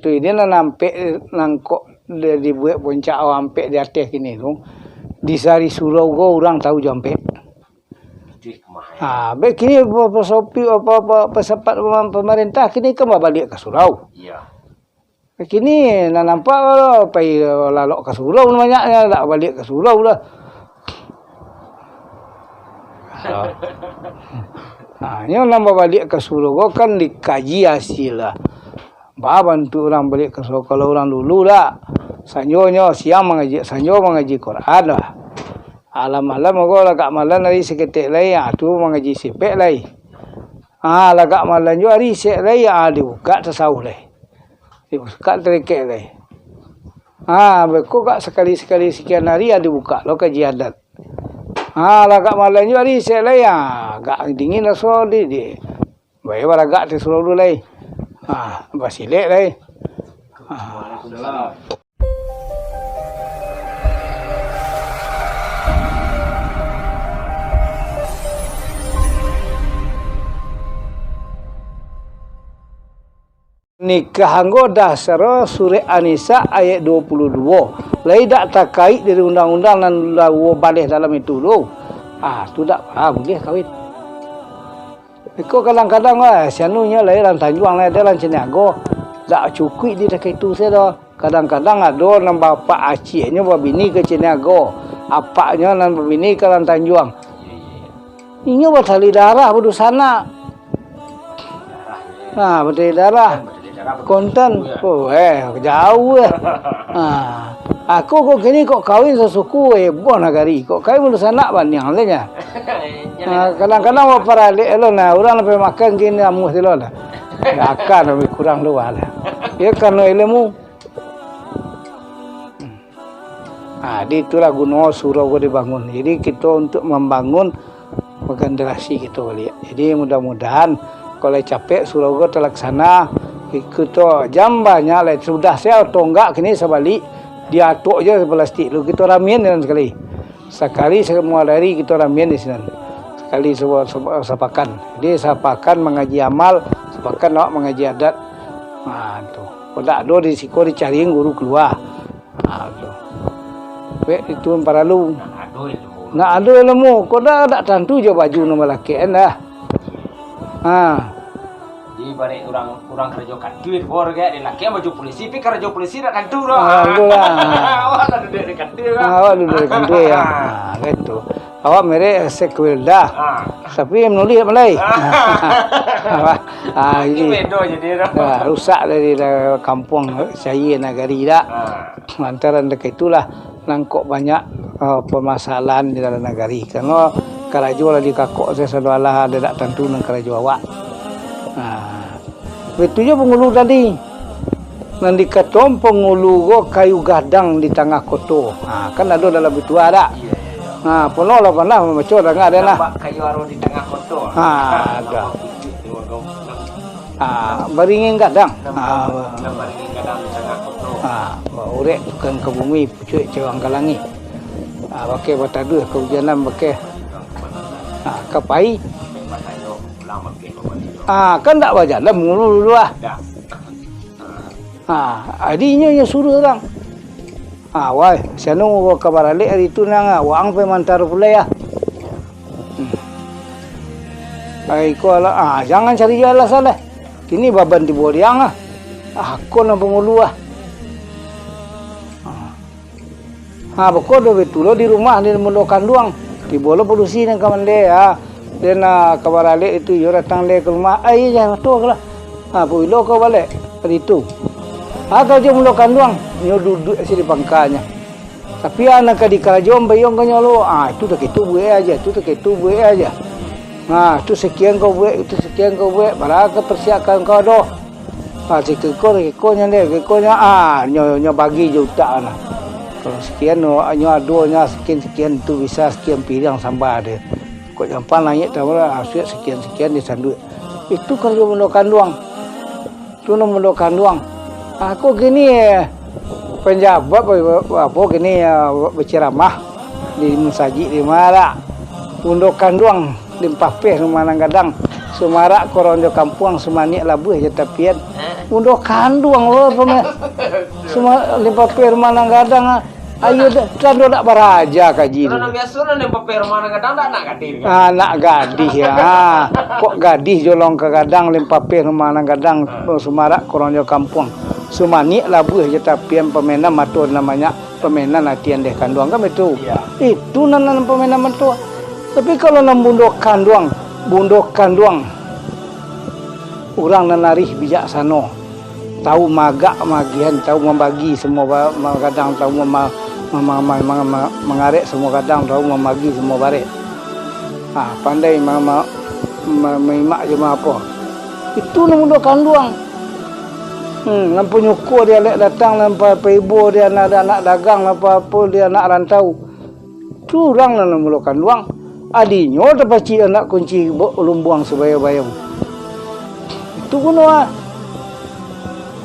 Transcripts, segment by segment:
Tu ini nampak nangkok dibuat puncak ampek di atas kini tu. Di sari surau go orang tahu jampe. Kini sopi apa pesepat pemerintah kini kan balik ke surau. Iya. Kini nak nampak kalau pai lalok ke surau banyaknya tak balik ke surau lah. Yang nambah balik ke surau kan dikaji hasil lah. Bantu orang balik ke surau kalau orang dulu lah. Sanyonya siang mengaji Quran lah. Alam-alam aku lagak malam hari seketik lagi, tu mengaji sipek lagi. Lagak malam juga hari sek lagi, dibuka tasawuf lagi. Dibuka terikek lagi. Beku kak sekali-sekali sekian hari dibuka lo kaji adat. Lagak malam juga hari sek lagi, agak dingin lah so di. Baik lagak di suruh dulu lagi. Basilek lagi. Nikah anggo dasar surah An-Nisa ayat 22. Lai tak terkait dari undang-undang dan lawa balik dalam itu tu. Tu tak boleh kahwin. Iko kadang-kadang sianunya lai lan Tanjuang lai dalam Ceniago. Tak cukup di dekat itu saya. Kadang-kadang ada nang bapak aciknya bawa bini ke Ceniago. Apaknya nang bini ke lan Tanjuang. Ini buat tali darah bodoh sana. Bertali darah. Konten, jauh aku kok gini kok kawin sesuku bon negari kok kawin belum sanak banyak lenya. Kadang-kadang para lo orang lebih makan gini amuh silo lah. Akan lebih kurang dua lah. Ya karena ilmu. Itulah guna surau dibangun. Jadi kita untuk membangun generasi kita lihat. Jadi mudah-mudahan kalau capek surau terlaksana. Kita jam banyak lah. Sudah saya tonggak kini sebalik. Dia atuk je plastik. Lu kita ramian dan sekali. Sekali semua dari kita ramian di sini. Sekali sepakan. Jadi sepakan mengaji amal. Sepakan nak mengaji adat. Tu. Kalau tak ada risiko dicariin guru keluar. Tu. Itu para lu. Nak ada ilmu. Kau tak tentu je baju nama laki dah. Di balik orang kerja kantor bor kayak di laki baju polisi pi kerja polisi dak kantor doh. Itulah. Awak duduk di kantor kan. Awak duduk di kantor ya. Gitu. Awak mere sekwilda. Tapi menulis Malay. Ini bedo jadi rusak dari kampung saya negari dak. Lantaran dekat itulah nangkok banyak permasalahan di dalam negari. Karena karajo lagi kakok saya sedalah ada dak tentu nang karajo awak. Itu je pengulu tadi. Nanti ketom pengulu go kayu gadang di tengah koto. Kan ada dalam itu ada. Penuh lah pernah macam ada ada lah. Kayu aru di tengah koto. Ada. Baringin gadang. Baringin gadang di tengah koto. Urek tukang ke bumi pucuk cewang kalangi. Pakai batadu kehujanan pakai. Kapai. Kan tak baca dah mulu dulu lah. Adinya yang suruh orang. Wah, saya nunggu kabar alik hari itu nang wang pemantar pula ya. Kau lah, jangan cari alasan lah. Kini baban di boriang aku nak pengulu Pokok betul di rumah di melokan doang. Di bola polusi nang kaman dia Dan kabar alik itu dia datang dia ke rumah. Jangan tu lah. Puilo kau balik. Itu. Kau je mulakan doang. Nyo duduk sini pangkalnya. Tapi anak di kerajaan bayang kau nyolo. Itu tak itu buat aja. Itu tak itu buat aja. Itu sekian kau buat. Itu sekian kau buat. Barang persiapkan kau doh. Si kekonya dia. Kekonya nyo bagi juta lah. Kalau sekian nyo aduanya sekian itu bisa sekian piring sambal dia. Kok jampan naik tahu lah sekian di sanduk. Itu kerja mendokan doang. Itu mendokan doang. Aku gini penjabat apa gini berceramah di masjid di mana mendokan doang di papeh rumah nang gadang semarak koronjo kampung semanik labuh je tapian Udah kanduang lo semua limpa firman ang gadang ayo tando dak baraja kaji. Karena biasa nih papir mana kadang nak gadis. Anak gadis ya. Kok gadis jolong ke gadang limpa firman ang gadang sumarak koronyo kampung. Sumani labuh je tapi yang pemena matur namanya pemena natian deh kanduang kan itu. Iya. Itu nanan pemena matur. Tapi kalau nam bundok kanduang orang nanarih bijaksana, tahu magak magian, tahu membagi semua kadang, tahu mengarek semua kadang, tahu membagi semua barek. Pandai menyimak je apa. Itu nama kanduang. Lampu nyukur dia lek datang, lampu ibu dia anak dagang, apa dia anak rantau. Tu orang nama kanduang. Adinyo terpaci anak kunci lumbuang sebaya-bayang. Itu kuno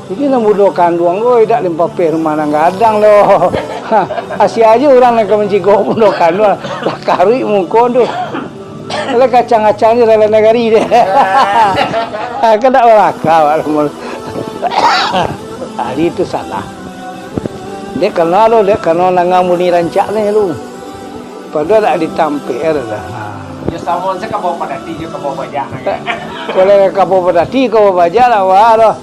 Jadi nak mudah kanduang oi dak limpa per mana gadang lo. Asia aja orang nak menci go mudah kanduang. Lah karui mungkon tu. Kalau kacang-kacang ni dalam negari deh. Kena berakal. Hari itu salah. Dek kenal lo, dek kenal nangang muni rancak ni lu. Padahal tak ditampil dah. Ya samon saya kabawa pada ti je kabawa bajak. Kalau kabawa pada ti kabawa bajak lah wah dah.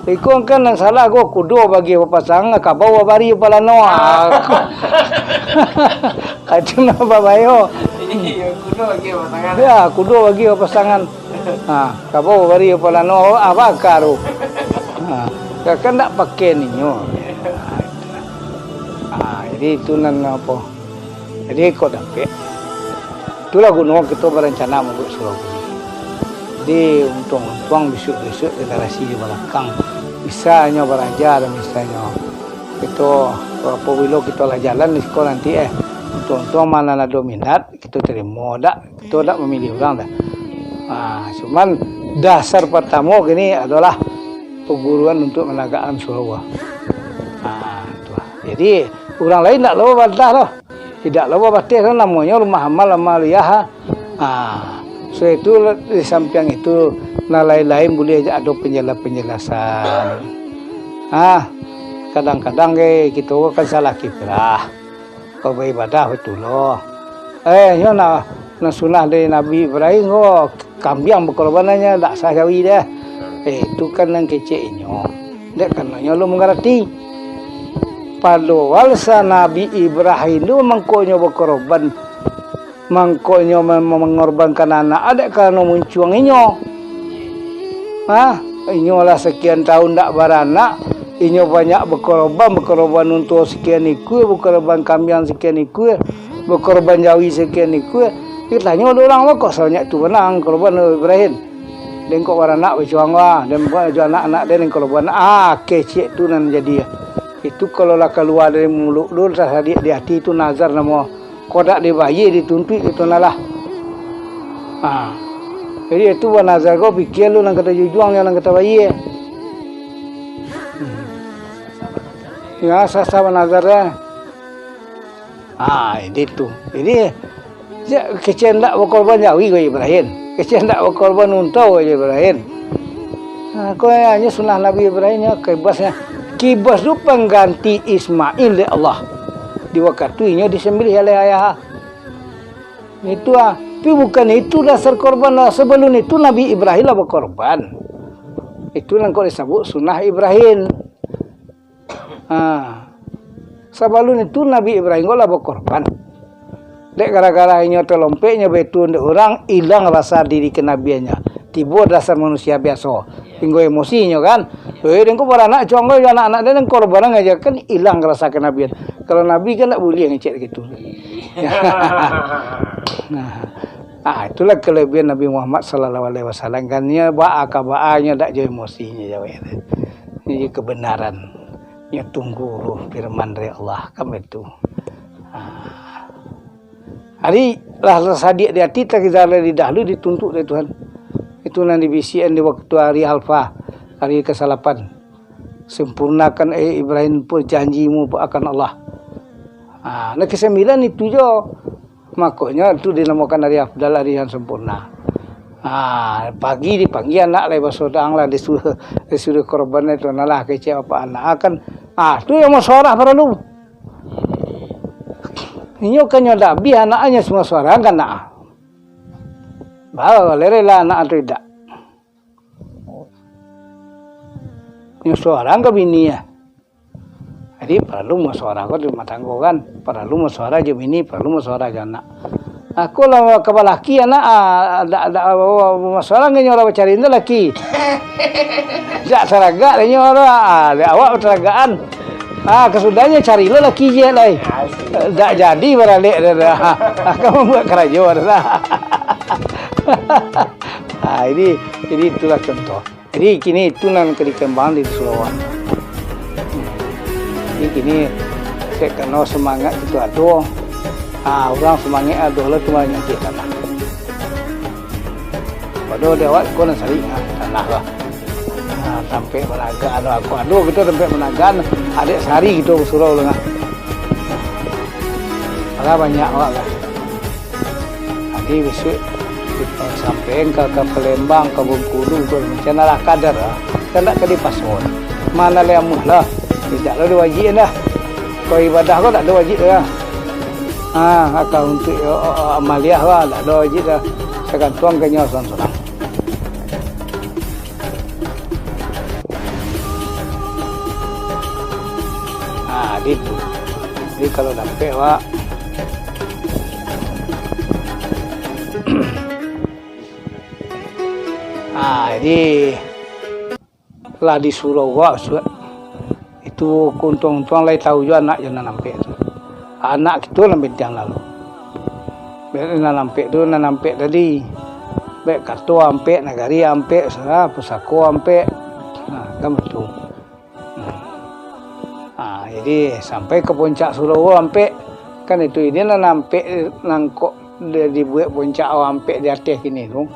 Ikon kan yang salah go kudo bagi pasangan kabawa bari pala noa. Kacung apa bayo? Iya kudo bagi pasangan. Ya kudo bagi pasangan. Kabawa bari pala noa apa karu? Kan tak pakai ni nyo. Jadi itu nan apa? Jadi kau dapat. Itulah gunung kita berencana membuat surau ini. Jadi untung besok generasi di belakang bisanya belajar dan misalnya kita apabila kita lah jalan di sekolah nanti untung mana ada minat kita terima tak kita tak memilih orang dah. Cuman dasar pertama gini adalah perguruan untuk menegakkan surau. Jadi orang lain tak lawa bantah lah. Tidak lawa batis kan namanya rumah amal amaliyah. So itu di samping itu lain-lain boleh aja ada penjelasan. Kadang-kadang kita kan salah kiprah. Kau beribadah betul loh. Yo na sunah dari Nabi Ibrahim kambing berkorbanannya tak sahawi dah. Itu kan yang keceknya. Dek kananya lo mengerti. Padahal Nabi Ibrahim itu mengkonya berkorban, mengkonya mengorbankan anak adik karena muncuanginyo. Inyo lah sekian tahun tak beranak, inyo banyak berkorban untuk sekian iku, berkorban kambing sekian iku, berkorban jawi sekian iku. Kita tanya orang kok soalnya tu benang korban Ibrahim. Dan kok beranak berjuang lah, dan anak-anak dia korban. Kecik tu nan jadi. Itu kalau lah keluar dari mulut lu tersadik di hati itu nazar nama kodak dibayi dituntut itu nalah. Jadi itu buat nazar kau pikir lu nang kata jujuang yang nang kata bayi. Ya sasa nazar itu. Jadi kecil tak berkorban jawi kau Ibrahim. Kecil tak berkorban untau kau Ibrahim. Kau hanya sunnah Nabi Ibrahim ya kebasnya. Kibas itu pengganti Ismail oleh Allah. Di waktu itu disembelih oleh ayah. Itu tapi bukan itu dasar korban. Sebelum itu Nabi Ibrahim lah berkorban. Itu yang kau disebut sunnah Ibrahim. Sebelum itu Nabi Ibrahim lah berkorban. Dek gara-gara ini terlompeknya betul orang hilang rasa diri kenabiannya. Tiba dasar manusia biasa. Tinggal emosinya kan. Dengko beranak conggo anak-anak dia dan korban aja kan hilang rasa kenabian. Kalau Nabi kan tak boleh ngecek gitu. Itulah kelebihan Nabi Muhammad sallallahu alaihi wasallam kan nya ba'a-baanya tak jauh emosinya jauh. Ini kebenaran. Nya tunggu firman dari Allah kan itu. Hari rasa sadik di hati tak kita di dahulu dituntut oleh Tuhan. Itu nanti bisian di waktu hari Alfa, hari ke-8. Sempurnakan Ibrahim pun janjimu akan Allah. Nah ke-9 itu je. Makanya itu dinamakan hari Afdal, hari yang sempurna. Pagi dipanggil anak lah basodang lah disuruh korban itu nalah kecil apa anak akan tu yang mau suara para lu. Ini kan nyoda bi anaknya semua suara kan nak. Bawa lerela anak tu tidak. Ini suara kan bini ya. Jadi perlu mau suara kau di rumah tangga kan, perlu mau suara je bini, perlu mau suara je anak. Aku lah kepala laki anak ada masalah nggak nyora cari itu laki. Jak seraga dia nyora, awak seragaan. Kesudahnya cari lo laki je lah. Tak jadi beralik dah. Kamu buat kerajuan dah. Ini itulah contoh. Jadi kini itu nan dikembang di Sulawesi. Jadi kini saya kena semangat itu ada. Orang semangat ada lah cuma nyati tanah. Padahal dia awak kau nak cari tanah lah. Sampai menagaan aku aduh gitu sampai menagaan adik sehari gitu surau lah. Agak banyak awak lah. Jadi besok sampai ke Palembang, ke Bengkulu, ke Macam kadar lah. Kita nak ke di Pasaman. Mana lah yang mudah? Tidak lah diwajib dah. Kau ibadah kau tak ada wajib dah. Akak untuk amaliah lah, tak ada wajib dah. Saya tuang ke nyawa sorang-sorang. Itu. Jadi kalau sampai wak jadi lah disuruh wak itu kuntung-kuntung lai tahu juga anak jangan nampak anak itu lah bintang lalu nak nampak tadi baik kartu ampe nagari ampe sana pusako ampe kan betul. Jadi sampai ke puncak Surau ampe kan itu ini nampak nangkok dia dibuat puncak ampe di atas kini tu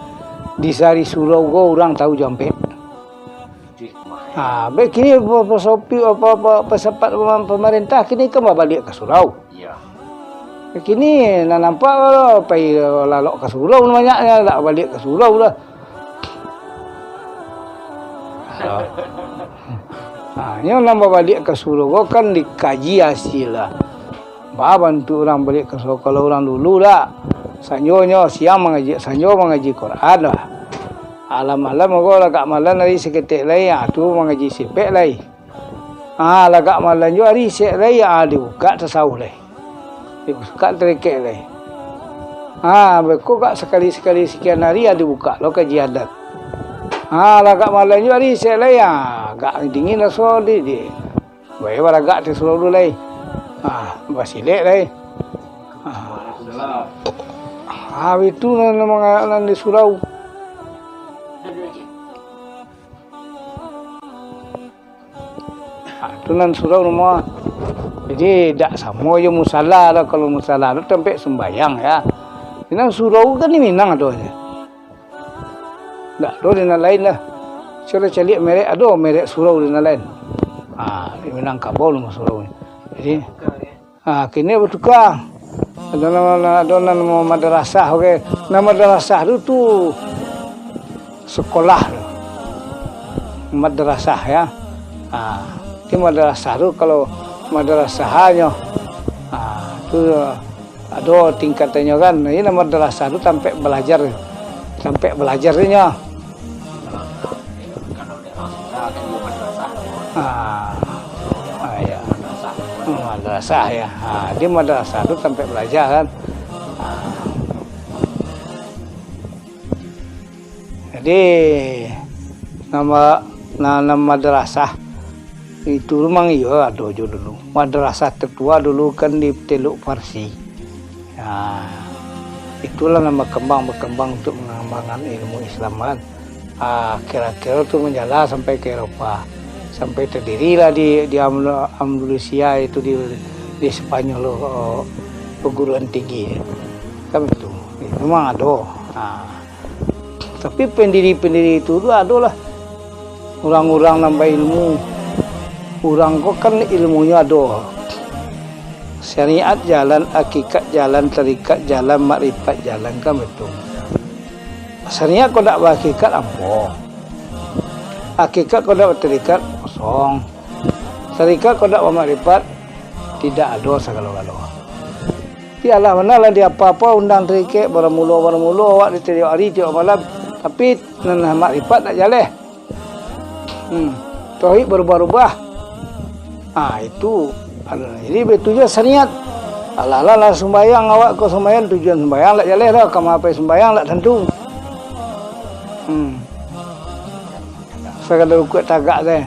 di sari Surau orang tahu jampe. Baik kini pesopi apa pesepat pemerintah kini kan balik ke Surau. Iya. Kini nampak kalau pai lalok ke Surau banyaknya tak balik ke Surau lah. Yang nambah balik ke Surau kan dikaji hasil lah. Bantu orang balik ke Surau kalau orang dulu lah. Sanyonya siang mengaji Quran lah. Alam-alam aku lagak malam hari seketik lagi. Tu mengaji sipek lagi. Lagak malam juga hari sek lagi. Dibuka tersawuh lagi. Dibuka terikik lagi. Beku kak sekali-sekali sekian hari dibuka lo kaji adat. Lagak malam juga hari sek lagi. Agak dingin lah soal dia. Baik agak di Surau dulu lagi. Basilek lagi. Itu nama di Surau. Itu nan Surau rumah. Jadi tak sama je musala lah. Kalau musala tu sampai sembayang ya. Ini Surau kan ni Minang ada aja. Tak ada di lain lah. Saya cari merek ada merek Surau di lain. Di Minangkabau rumah Surau ni. Jadi kini bertukar. Ada nama madrasah, okey. Nama madrasah tu sekolah. Madrasah ya. Di madrasah tu kalau madrasahnya tu ada tingkatannya kan. Ini nama madrasah tu sampai belajarnya. Ya. Madrasah ya. Dia madrasah tu sampai belajar kan. Jadi nama madrasah itu memang iya ada juga dulu. Madrasah tertua dulu kan di Teluk Farsi. Itulah nama berkembang untuk mengembangkan ilmu Islam kan. Kira-kira tu menjala sampai ke Eropah. Sampai terdirilah di Andalusia itu di Spanyol perguruan tinggi kan itu memang ada. Tapi pendiri itu ada lah orang-orang nambah ilmu. Orang kok kan ilmunya ada. Syariat jalan, hakikat jalan, tarikat jalan, makrifat jalan kan betul. Syariat kau tak berhakikat apa? Hakikat kau tak berterikat kosong. Syariat kau tak bermakrifat tidak ada segala-gala. Tialah manalah dia apa-apa undang terikat baru-mula awak di tiap hari tiap malam tapi nan makrifat tak jalan. Tauhid berubah-ubah. Itu jadi betul je syariat. Alah sembahyang awak kau sembahyang tujuan sembahyang lak jalan dah kamu apa sembahyang lak tentu. Sekadar ukut tagak dah.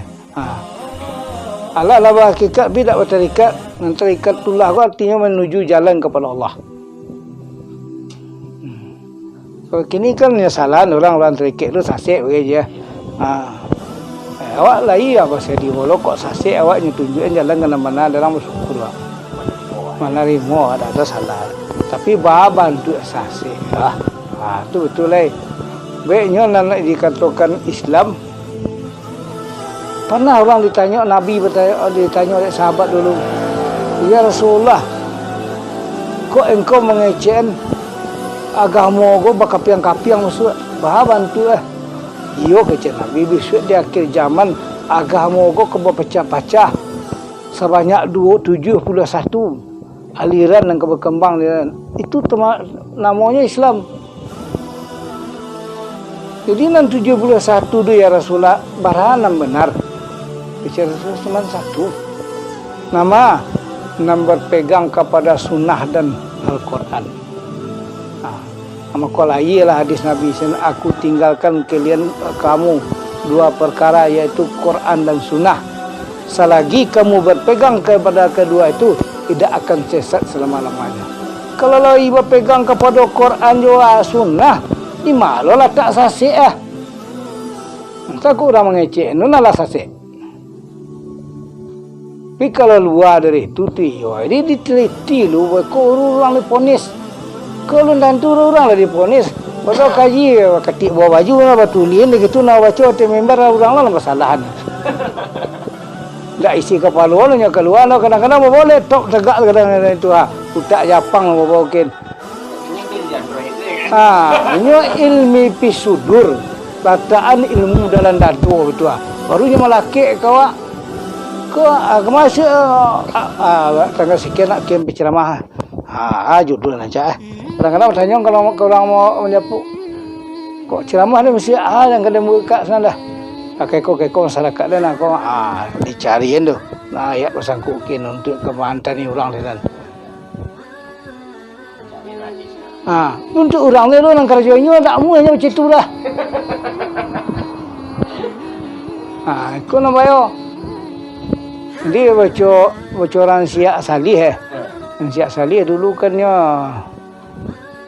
Alah hakikat bi tak berterikat, nan terikat itulah kau artinya menuju jalan kepada Allah. Kalau kini kan ya salah orang terikat tu sasik bagi je. Awak lai apa saya diwolo kok sasik awak tunjukkan jalan ke mana dalam bersyukur awak. Mana rimo ada salah. Tapi bantu sasik lah. Tu betul lah. Baiknya nak dikatakan Islam. Pernah orang ditanya Nabi ditanya oleh sahabat dulu. Ya Rasulullah, kok engkau mengecewakan agama kau bakapiang-kapiang maksud bantu Iyo kecil Nabi besok di akhir zaman agama kau kebapecah-pecah sebanyak 71 aliran yang berkembang itu namanya Islam. Jadi nan 71 tu ya Rasulullah barahan benar. Bicara cuma satu. Nama berpegang kepada sunnah dan Al-Quran. Nama kala ialah hadis Nabi, aku tinggalkan kamu dua perkara yaitu Quran dan sunnah. Selagi kamu berpegang kepada kedua itu tidak akan sesat selama-lamanya. Kalau lagi berpegang kepada Quran juga sunnah, di malu lah tak sasik Aku orang mengecek, nunalah sasik. Tapi kalau luar dari itu ini diteliti lu, kau orang leponis. Kalau nanti orang lagi ponis, pasal kaji ketik bawa baju lah batulin begitu nak baca te member orang lah kesalahan. Tak isi kepala orangnya keluar lah kadang-kadang boleh tok tegak kadang-kadang itu utak Japang bawa mungkin. Ini ilmi pisudur, bataan ilmu dalam dadu itu barunya melaki kau kemasa tanggal sekian nak kirim penceramah. Judul aja. Kadang-kadang bertanya kalau orang mau menyapu, kok ceramah ni mesti yang kena buka sana dah. Keko masyarakat dah nak kau dicariin tu. Nah ayat bersangkutin untuk kemantan ni orang ni kan. Untuk orang ni orang kerjanya tak muanya macam tu lah. Kau nak bayar. Dia baca orang siap salih Siap salih dulu kan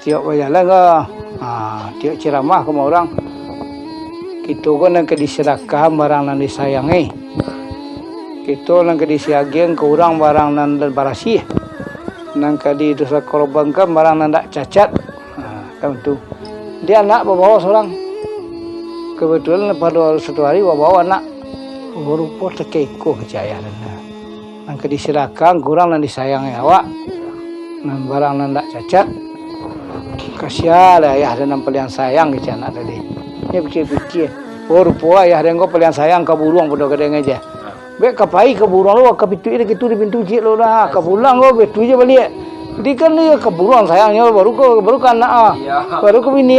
tiap berjalan ke tiap ceramah ke orang kita kan nak disedekah barang yang disayangi kita nak disiagian ke orang barang yang berasih nak dosa korbankan barang yang tak cacat kan tu dia anak bawa seorang kebetulan pada satu hari bawa anak berupa terkeko kecayaan yang diserahkan kurang dan disayangi awak dan barang yang tak cacat kasihan ayah dan paling sayang ke anak tadi ni fikir-fikir rupa ayah dan kau paling sayang ke burung pada kadang aja baik kapai ke burung lu ke pintu ini gitu di pintu cik lu dah ke pulang lu betul je balik jadi kan dia ke burung sayangnya baru ke anak baru ke bini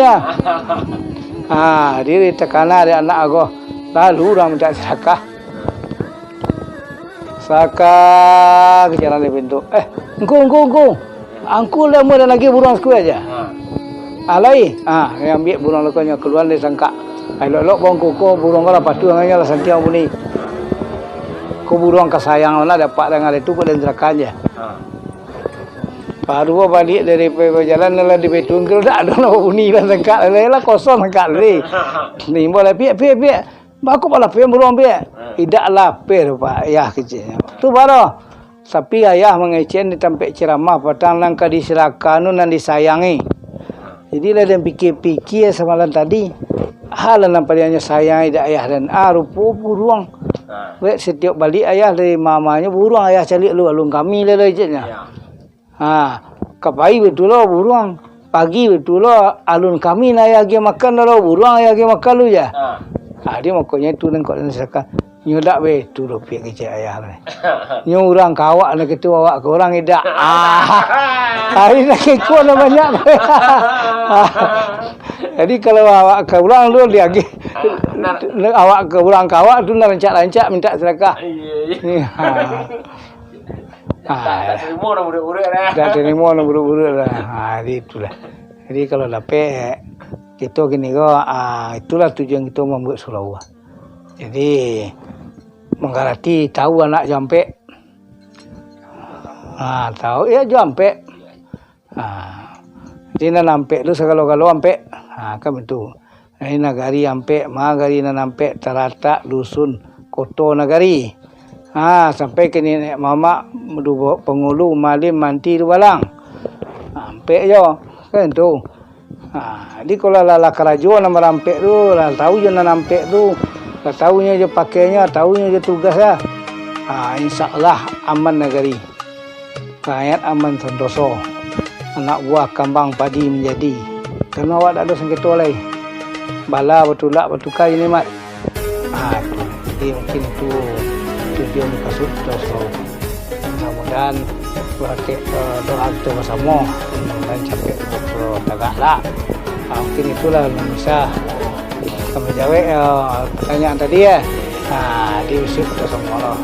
dia tekanah dia anak aku lalu orang minta sedekah Saka ke jalan di pintu. Engkau. Angkul dah mula lagi burung sekut aja. Alai. Yang ambil burung lekanya keluar dari sangka. Elok-elok bang koko burung kala patu nganya lah santiang bunyi. Ko burung kesayang mana dapat dengan itu pada neraka aja. Baru balik dari jalan lah di betung kalau tak ada nak bunyi lah sangka lah kosong sangka ni. Ni boleh piak. Aku malah pergi burung dia. Tidak lapar pak ayah kecil. Tu baru. Tapi ayah mengecen di tempat ceramah petang langkah diserahkan dan disayangi. Jadi lah dia fikir-fikir semalam tadi. Hal yang nampaknya sayang ayah dan rupa burung. Setiap balik ayah dari mamanya burung ayah cari lu alung kami lah je nya. Kapai betul lah burung. pagi betul lo alun kami na lagi makan lo burung lagi makan lu ya. Dia makanya itu nang kau saka nyodak be tu lo pihak kecil ayah lah. Nyo orang kawak nak itu awak ke orang edak. Hari nak ikut lah banyak. Jadi kalau awak ke orang lu lagi awak ke orang kawak tu nak rancak minta sedekah. Tak terima nak budak-budak dah. Dah terima nak budak-budak dah. Itulah. Jadi kalau dapat kita gini itulah tujuan kita membuat surau. Jadi menggarati tahu anak jampe. Tahu ya jampe. Jadi nak nampe tu segala-gala ampe. Kan betul. Ini nagari ampe, magari na nampe terata dusun kota nagari. Sampai ke nenek mama dua pengulu malim manti du balang. Ampe jo kan tu. Jadi kalau lala kerajo nama rampe tu, lah tahu je nak nampe tu. Lah tahunya je pakainya, tahunya je tugas ya. Insyaallah aman negeri. Rakyat aman sentoso. Anak buah kambang padi menjadi. Karena awak tak ada sengketa lain. Bala betulak bertukar ini mat. Jadi mungkin itu tujuan kasut dosa. Mudah-mudahan berarti doa kita bersama dan sampai tagaklah. Mungkin itulah yang bisa kami jawab pertanyaan tadi ya. Di usia kita semua lah.